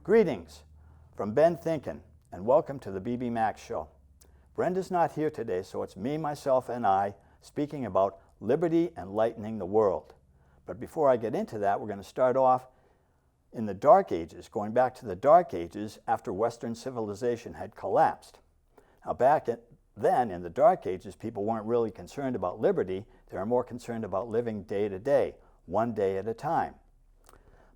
Greetings from Ben Thinkin, and welcome to the BB Max Show. Brenda's not here today, so it's me, myself, and I speaking about liberty enlightening the world. But before I get into that, we're going to start off in the Dark Ages, going back to the Dark Ages after Western civilization had collapsed. Now then, in the Dark Ages, people weren't really concerned about liberty. They were more concerned about living day to day, one day at a time.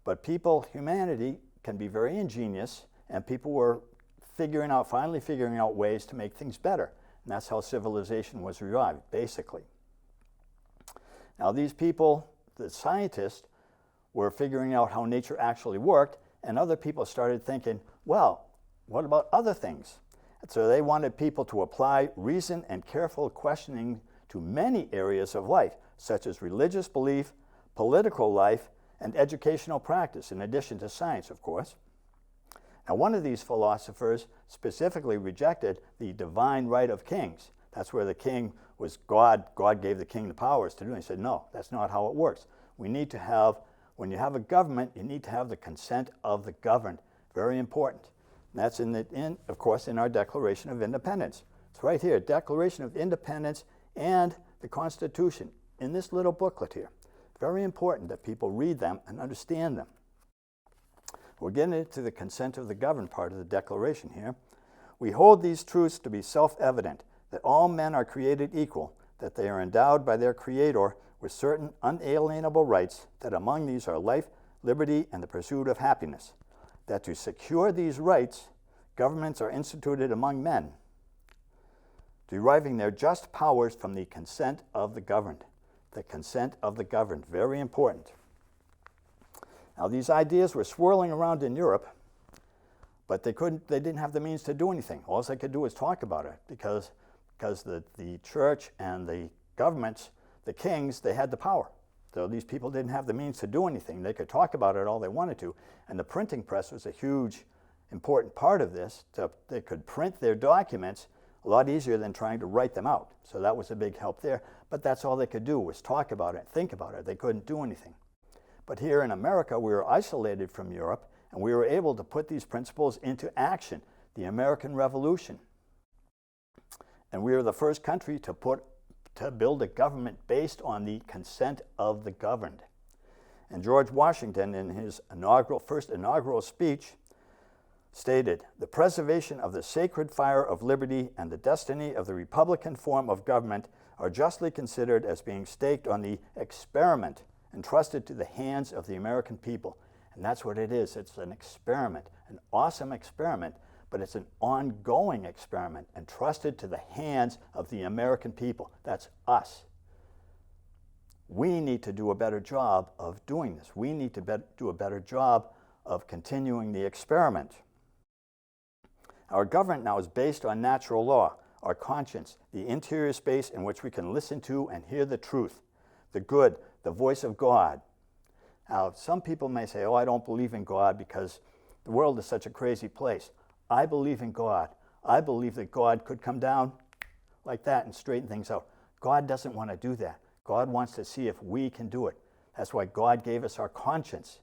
But humanity can be very ingenious, and people were finally figuring out ways to make things better. And that's how civilization was revived, basically. Now these people, the scientists, were figuring out how nature actually worked, and other people started thinking, well, what about other things? And so they wanted people to apply reason and careful questioning to many areas of life, such as religious belief, political life, and educational practice, in addition to science, of course. Now, one of these philosophers specifically rejected the divine right of kings. That's where the king was God. God gave the king the powers to do it. He said, no, that's not how it works. We need to have, when you have a government, you need to have the consent of the governed. Very important. And that's, of course, in our Declaration of Independence. It's right here, Declaration of Independence and the Constitution, in this little booklet here. Very important that people read them and understand them. We're getting into the consent of the governed part of the Declaration here. We hold these truths to be self-evident, that all men are created equal, that they are endowed by their Creator with certain unalienable rights, that among these are life, liberty, and the pursuit of happiness, that to secure these rights, governments are instituted among men, deriving their just powers from the consent of the governed. The consent of the governed, very important. Now these ideas were swirling around in Europe, but they didn't have the means to do anything. All they could do was talk about it because the church and the governments, the kings, they had the power. So these people didn't have the means to do anything. They could talk about it all they wanted to, and the printing press was a huge, important part of this. They could print their documents a lot easier than trying to write them out. So that was a big help there. But that's all they could do was talk about it, think about it. They couldn't do anything. But here in America, we were isolated from Europe, and we were able to put these principles into action, the American Revolution. And we were the first country to build a government based on the consent of the governed. And George Washington, in his first inaugural speech, stated, "The preservation of the sacred fire of liberty and the destiny of the Republican form of government are justly considered as being staked on the experiment entrusted to the hands of the American people." And that's what it is. It's an experiment, an awesome experiment, but it's an ongoing experiment entrusted to the hands of the American people. That's us. We need to do a better job of doing this. We need to do a better job of continuing the experiment. Our government now is based on natural law, our conscience, the interior space in which we can listen to and hear the truth, the good, the voice of God. Now, some people may say, oh, I don't believe in God because the world is such a crazy place. I believe in God. I believe that God could come down like that and straighten things out. God doesn't want to do that. God wants to see if we can do it. That's why God gave us our conscience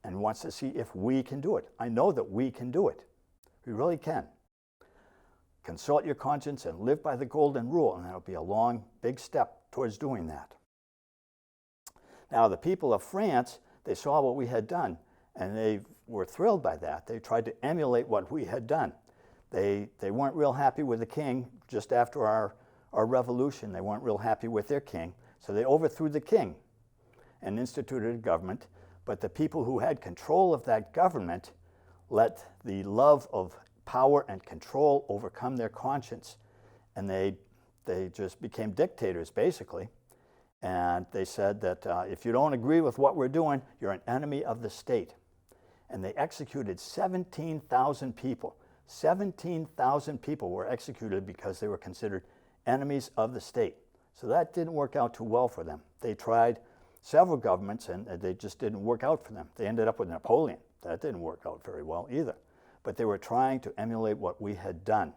and wants to see if we can do it. I know that we can do it. We really can. Consult your conscience and live by the golden rule, and that'll be a long, big step towards doing that. Now, the people of France, they saw what we had done, and they were thrilled by that. They tried to emulate what we had done. They weren't real happy with the king just after our revolution. They weren't real happy with their king, so they overthrew the king and instituted a government. But the people who had control of that government let the love of power and control overcome their conscience, and they just became dictators, basically. And they said that if you don't agree with what we're doing, you're an enemy of the state. And they executed 17,000 people. 17,000 people were executed because they were considered enemies of the state. So that didn't work out too well for them. They tried several governments, and they just didn't work out for them. They ended up with Napoleon. That didn't work out very well either. But they were trying to emulate what we had done.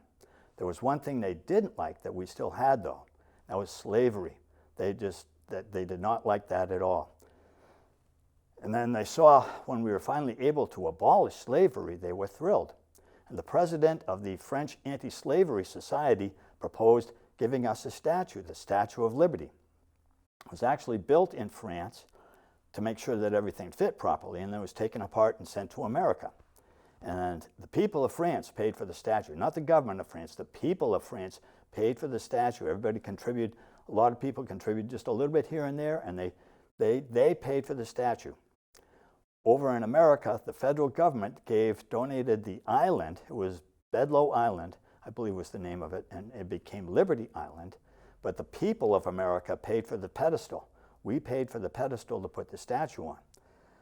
There was one thing they didn't like that we still had, though. That was slavery. They did not like that at all. And then they saw when we were finally able to abolish slavery, they were thrilled. And the president of the French Anti-Slavery Society proposed giving us a statue, the Statue of Liberty. It was actually built in France to make sure that everything fit properly, and then it was taken apart and sent to America. And the people of France paid for the statue, not the government of France. The people of France paid for the statue. Everybody contributed. A lot of people contributed just a little bit here and there, and they paid for the statue. Over in America, the federal government donated the island. It was Bedloe Island, I believe was the name of it, and it became Liberty Island. But the people of America paid for the pedestal. We paid for the pedestal to put the statue on.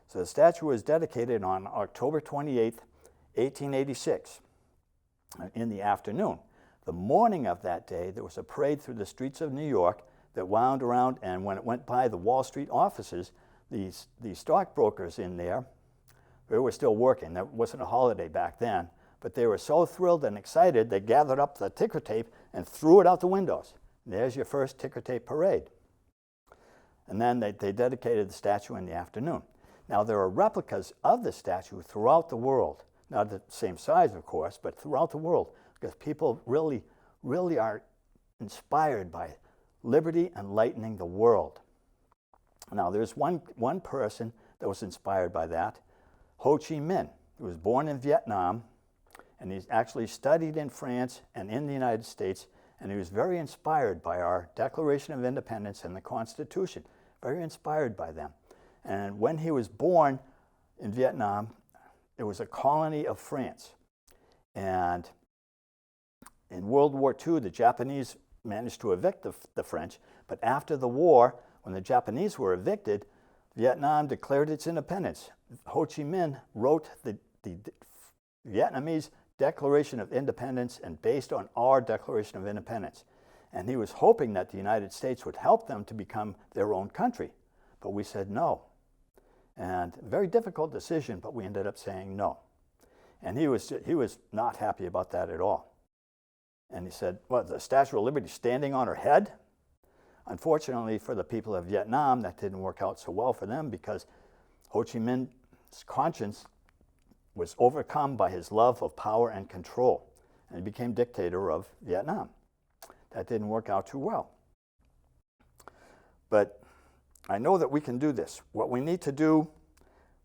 So the statue was dedicated on October 28th, 1886, in the afternoon. The morning of that day, there was a parade through the streets of New York that wound around, and when it went by the Wall Street offices, the stockbrokers in there, they were still working. There wasn't a holiday back then, but they were so thrilled and excited, they gathered up the ticker tape and threw it out the windows. And there's your first ticker tape parade. And then they dedicated the statue in the afternoon. Now, there are replicas of the statue throughout the world. Not the same size, of course, but throughout the world, because people really, really are inspired by liberty enlightening the world. Now, there's one person that was inspired by that, Ho Chi Minh. He was born in Vietnam, and he's actually studied in France and in the United States, and he was very inspired by our Declaration of Independence and the Constitution, very inspired by them. And when he was born in Vietnam, it was a colony of France. And in World War II, the Japanese managed to evict the French, but after the war, when the Japanese were evicted, Vietnam declared its independence. Ho Chi Minh wrote the Vietnamese Declaration of Independence and based on our Declaration of Independence. And he was hoping that the United States would help them to become their own country. But we said no. And a very difficult decision, but we ended up saying no. And he was not happy about that at all. And he said, "What, the Statue of Liberty standing on her head?" Unfortunately for the people of Vietnam, that didn't work out so well for them because Ho Chi Minh's conscience was overcome by his love of power and control, and he became dictator of Vietnam. That didn't work out too well. But I know that we can do this. What we need to do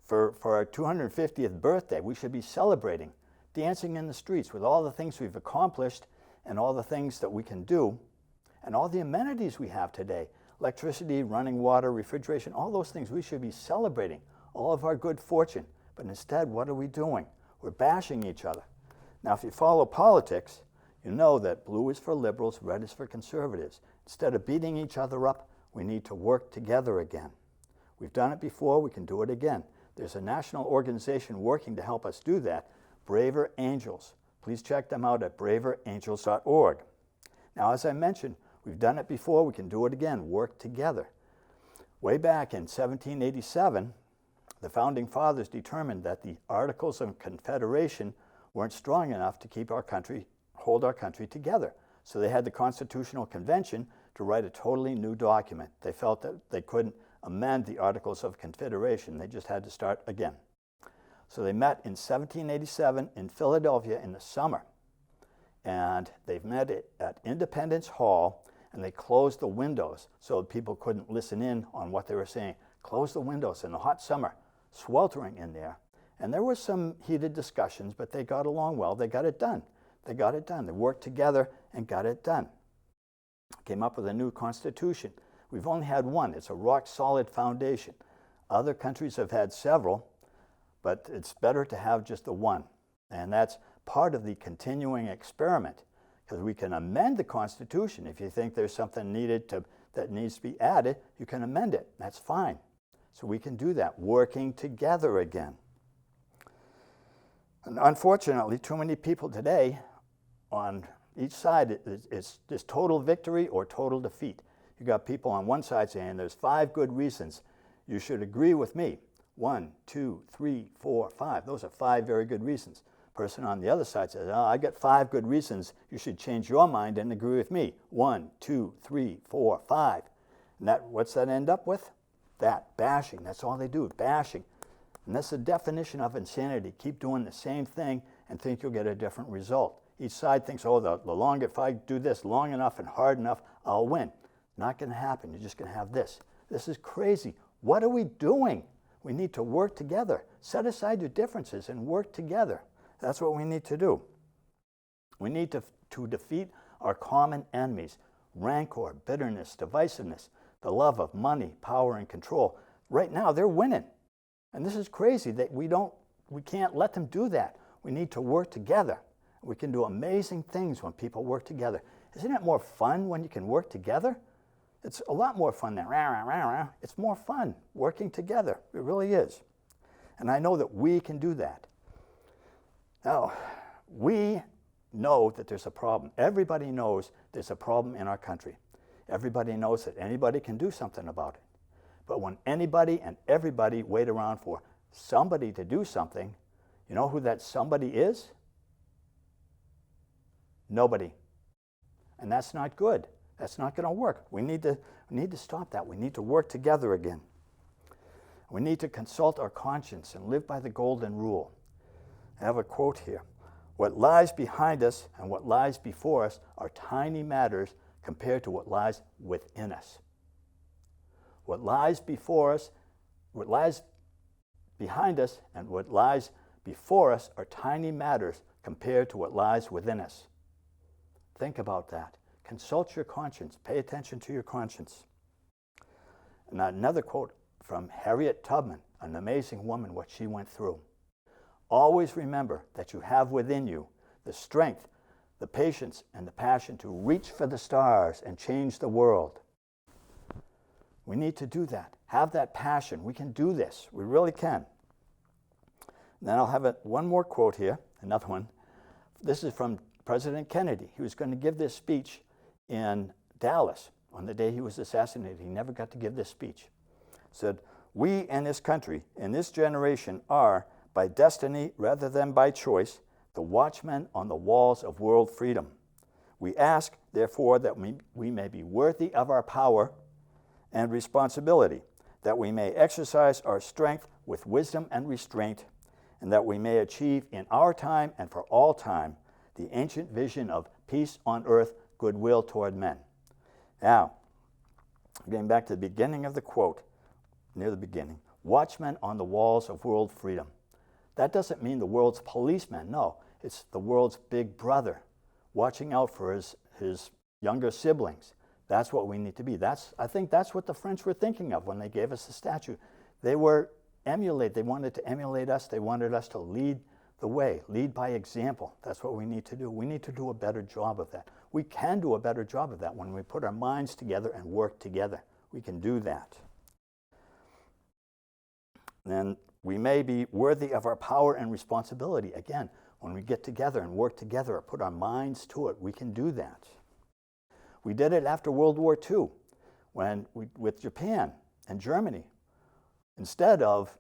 for our 250th birthday, we should be celebrating, dancing in the streets with all the things we've accomplished and all the things that we can do and all the amenities we have today, electricity, running water, refrigeration, all those things. We should be celebrating all of our good fortune. But instead, what are we doing? We're bashing each other. Now, if you follow politics, you know that blue is for liberals, red is for conservatives. Instead of beating each other up, we need to work together again. We've done it before, we can do it again. There's a national organization working to help us do that, Braver Angels. Please check them out at braverangels.org. Now, as I mentioned, we've done it before, we can do it again, work together. Way back in 1787, the Founding Fathers determined that the Articles of Confederation weren't strong enough to keep our country, hold our country together. So they had the Constitutional Convention to write a totally new document. They felt that they couldn't amend the Articles of Confederation. They just had to start again. So they met in 1787 in Philadelphia in the summer. And they met at Independence Hall, and they closed the windows so people couldn't listen in on what they were saying. Closed the windows in the hot summer, sweltering in there. And there were some heated discussions, but they got along well. They got it done. They got it done. They worked together and got it done. Came up with a new constitution. We've only had one. It's a rock-solid foundation. Other countries have had several, but it's better to have just the one. And that's part of the continuing experiment, because we can amend the Constitution. If you think there's something that needs to be added, you can amend it. That's fine. So we can do that, working together again. And unfortunately, too many people today on each side, it's just total victory or total defeat. You got people on one side saying there's 5 good reasons you should agree with me. 1, 2, 3, 4, 5. Those are 5 very good reasons. Person on the other side says, I got 5 good reasons you should change your mind and agree with me. 1, 2, 3, 4, 5. And what's that end up with? that, bashing. That's all they do, bashing. And that's the definition of insanity. Keep doing the same thing and think you'll get a different result. Each side thinks, oh, the longer, if I do this long enough and hard enough, I'll win. Not going to happen. You're just going to have this. This is crazy. What are we doing? We need to work together. Set aside your differences and work together. That's what we need to do. We need to defeat our common enemies, rancor, bitterness, divisiveness, the love of money, power, and control. Right now, they're winning. And this is crazy that we can't let them do that. We need to work together. We can do amazing things when people work together. Isn't it more fun when you can work together? It's a lot more fun than rah, rah, rah, rah. It's more fun working together. It really is. And I know that we can do that. Now, we know that there's a problem. Everybody knows there's a problem in our country. Everybody knows that anybody can do something about it. But when anybody and everybody wait around for somebody to do something, you know who that somebody is? Nobody. And that's not good. That's not going to work. We need to stop that. We need to work together again. We need to consult our conscience and live by the golden rule. I have a quote here. What lies behind us and what lies before us are tiny matters compared to what lies within us. What lies before us, what lies behind us and what lies before us are tiny matters compared to what lies within us. Think about that. Consult your conscience. Pay attention to your conscience. And another quote from Harriet Tubman, an amazing woman, what she went through. Always remember that you have within you the strength, the patience, and the passion to reach for the stars and change the world. We need to do that. Have that passion. We can do this. We really can. And then I'll have one more quote here, another one. This is from President Kennedy. He was going to give this speech in Dallas on the day he was assassinated. He never got to give this speech. He said, "We in this country, in this generation, are, by destiny rather than by choice, the watchmen on the walls of world freedom. We ask, therefore, that we may be worthy of our power and responsibility, that we may exercise our strength with wisdom and restraint, and that we may achieve in our time and for all time the ancient vision of peace on earth, goodwill toward men." Now, getting back to the beginning of the quote, near the beginning, watchmen on the walls of world freedom. That doesn't mean the world's policeman. No, it's the world's big brother, watching out for his younger siblings. That's what we need to be. I think that's what the French were thinking of when they gave us the statue. They wanted to emulate us. They wanted us to lead the way, lead by example. That's what we need to do. We need to do a better job of that. We can do a better job of that when we put our minds together and work together. We can do that. Then we may be worthy of our power and responsibility. Again, when we get together and work together or put our minds to it, we can do that. We did it after World War II with Japan and Germany. Instead of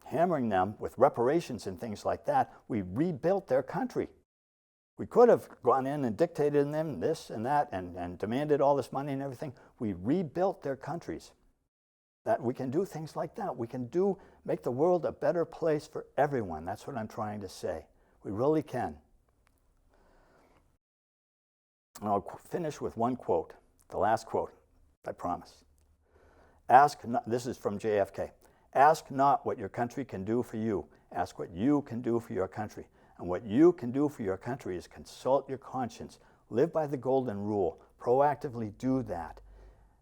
hammering them with reparations and things like that, we rebuilt their country. We could have gone in and dictated them this and that and demanded all this money and everything. We rebuilt their countries. That we can do things like that. We can make the world a better place for everyone. That's what I'm trying to say. We really can. And I'll finish with one quote, the last quote, I promise. This is from JFK. Ask not what your country can do for you. Ask what you can do for your country. And what you can do for your country is consult your conscience, live by the golden rule, proactively do that,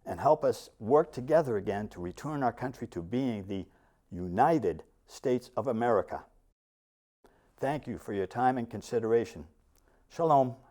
and help us work together again to return our country to being the United States of America. Thank you for your time and consideration. Shalom.